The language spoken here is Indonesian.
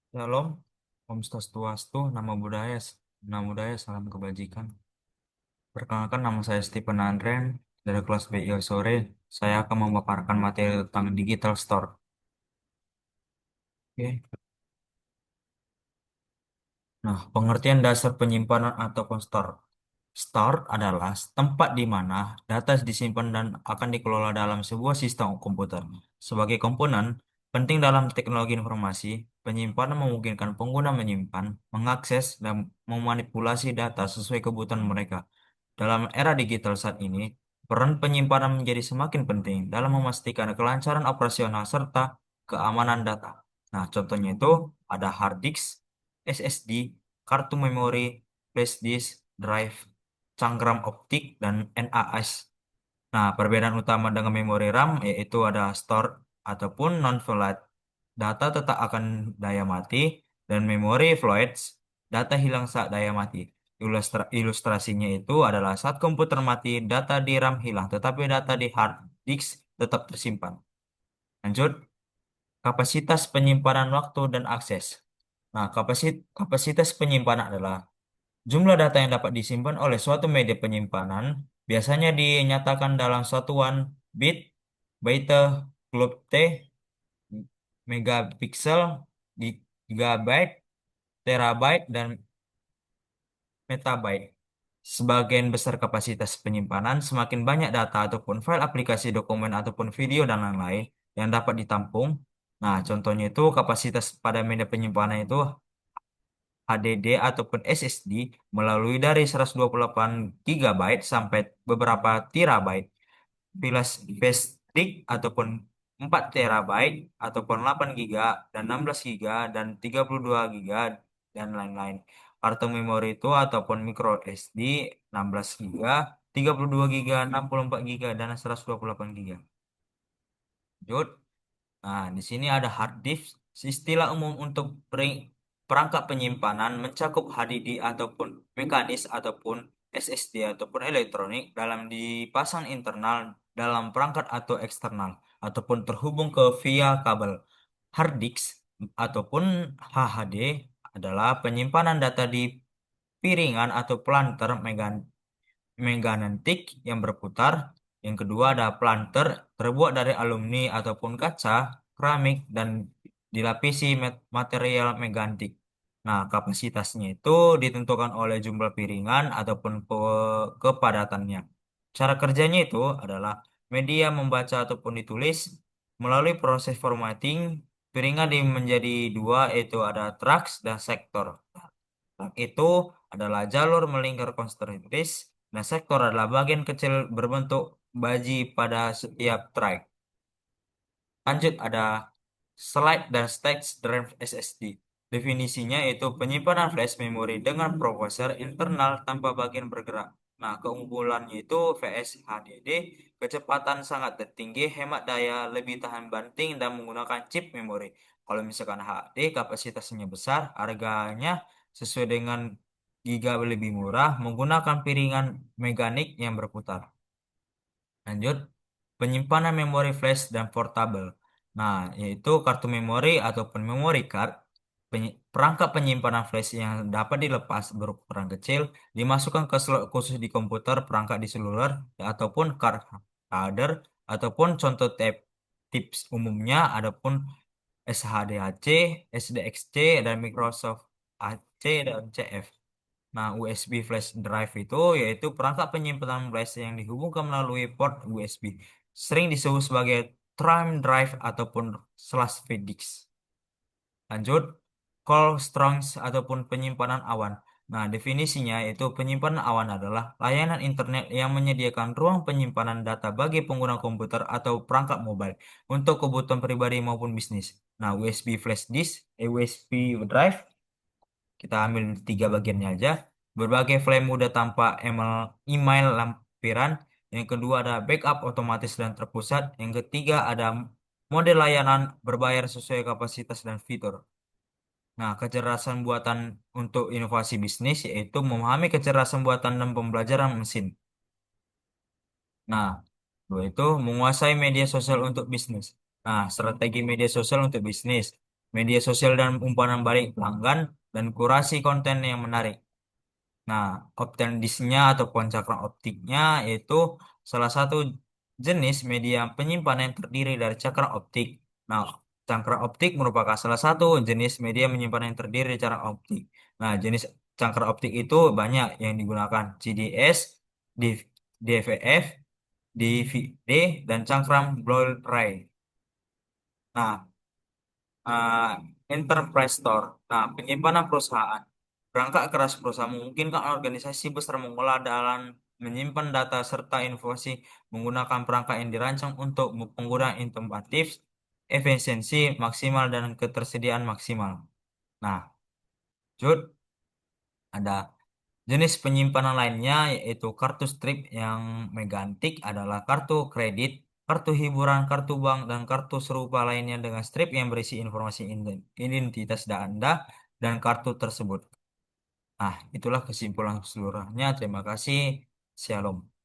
Shalom, Om Swastiastu, nama budaya, salam kebajikan. Perkenalkan, nama saya Stephen Andren dari kelas BI sore. Saya akan memaparkan materi tentang digital store. Oke. Nah, pengertian dasar penyimpanan ataupun store. Store adalah tempat di mana data disimpan dan akan dikelola dalam sebuah sistem komputer. Sebagai komponen penting dalam teknologi informasi, penyimpanan memungkinkan pengguna menyimpan, mengakses, dan memanipulasi data sesuai kebutuhan mereka. Dalam era digital saat ini, peran penyimpanan menjadi semakin penting dalam memastikan kelancaran operasional serta keamanan data. Nah, contohnya itu ada hard disk, SSD, kartu memori, flash disk, drive, cangkram optik, dan NAS. Nah, perbedaan utama dengan memori RAM yaitu ada store ataupun non-volatile. Data tetap akan daya mati dan memori fluids, data hilang saat daya mati. Ilustrasinya itu adalah saat komputer mati, data di RAM hilang, tetapi data di hard disk tetap tersimpan. Lanjut, kapasitas penyimpanan waktu dan akses. Nah, kapasitas penyimpanan adalah jumlah data yang dapat disimpan oleh suatu media penyimpanan biasanya dinyatakan dalam satuan bit, byte, globe, megapiksel, gigabyte, terabyte, dan metabyte. Sebagian besar kapasitas penyimpanan, semakin banyak data ataupun file aplikasi dokumen ataupun video dan lain-lain yang dapat ditampung. Nah, contohnya itu kapasitas pada media penyimpanan itu HDD ataupun SSD melalui dari 128 GB sampai beberapa terabyte. Flash disk ataupun 4 terabyte ataupun 8 giga dan 16 giga dan 32 giga dan lain-lain. Kartu memori itu ataupun micro SD 16 giga, 32 giga, 64 giga dan 128 giga. Lanjut. Nah, di sini ada hard disk. Istilah umum untuk perangkat penyimpanan mencakup HDD ataupun mekanis ataupun SSD ataupun elektronik dalam dipasang internal dalam perangkat atau eksternal ataupun terhubung ke via kabel. Hard disk ataupun HHD adalah penyimpanan data di piringan atau planter megalitik yang berputar. Yang kedua ada planter terbuat dari alumni ataupun kaca, keramik, dan dilapisi material megalitik. Nah, kapasitasnya itu ditentukan oleh jumlah piringan ataupun kepadatannya. Cara kerjanya itu adalah media membaca ataupun ditulis melalui proses formatting. Piringan menjadi dua, yaitu ada tracks dan sektor. Itu adalah jalur melingkar konsentris dan sektor adalah bagian kecil berbentuk baji pada setiap track. Lanjut ada slide dan stage drive SSD. Definisinya yaitu penyimpanan flash memori dengan prosesor internal tanpa bagian bergerak. Nah, keunggulannya itu VS HDD, kecepatan sangat tinggi, hemat daya, lebih tahan banting, dan menggunakan chip memori. Kalau misalkan HD, kapasitasnya besar, harganya sesuai dengan giga lebih murah, menggunakan piringan mekanik yang berputar. Lanjut, penyimpanan memori flash dan portable. Nah, yaitu kartu memori ataupun memory card, perangkat penyimpanan flash yang dapat dilepas berukuran kecil, dimasukkan ke slot khusus di komputer, perangkat di seluler, ataupun card reader, ataupun contoh tips umumnya, adapun SHDHC, SDXC, dan Microsoft AC dan CF. Nah, USB flash drive itu yaitu perangkat penyimpanan flash yang dihubungkan melalui port USB. Sering disebut sebagai thumb drive ataupun slash disk. Lanjut, call strongs ataupun penyimpanan awan. Nah, definisinya yaitu penyimpanan awan adalah layanan internet yang menyediakan ruang penyimpanan data bagi pengguna komputer atau perangkat mobile untuk kebutuhan pribadi maupun bisnis. Nah, USB flash disk, USB drive, kita ambil tiga bagiannya aja. Berbagai file mudah tanpa email lampiran. Yang kedua ada backup otomatis dan terpusat. Yang ketiga ada model layanan berbayar sesuai kapasitas dan fitur. Nah, kecerdasan buatan untuk inovasi bisnis yaitu memahami kecerdasan buatan dan pembelajaran mesin. Nah, dua itu menguasai media sosial untuk bisnis. Nah, strategi media sosial untuk bisnis. media sosial dan umpan balik pelanggan, dan kurasi konten yang menarik. Nah, optendisnya ataupun cakram optiknya yaitu salah satu jenis media penyimpanan yang terdiri dari cakram optik. Nah, cakram optik merupakan salah satu jenis media penyimpanan yang terdiri dari cakram optik. Nah, jenis cakram optik itu banyak yang digunakan: CDS, DVF, DVD, dan cakram Blu-ray. Nah, uh, Enterprise Store. Nah, penyimpanan perusahaan. Perangkat keras perusahaan memungkinkan organisasi besar mengolah dan menyimpan data serta informasi menggunakan perangkat yang dirancang untuk penggunaan intensif, efisiensi maksimal, dan ketersediaan maksimal. Nah, Jud, ada jenis penyimpanan lainnya yaitu kartu strip yang megantik adalah kartu kredit, kartu hiburan, kartu bank, dan kartu serupa lainnya dengan strip yang berisi informasi identitas Anda dan kartu tersebut. Nah, itulah kesimpulan keseluruhannya. Terima kasih. Shalom.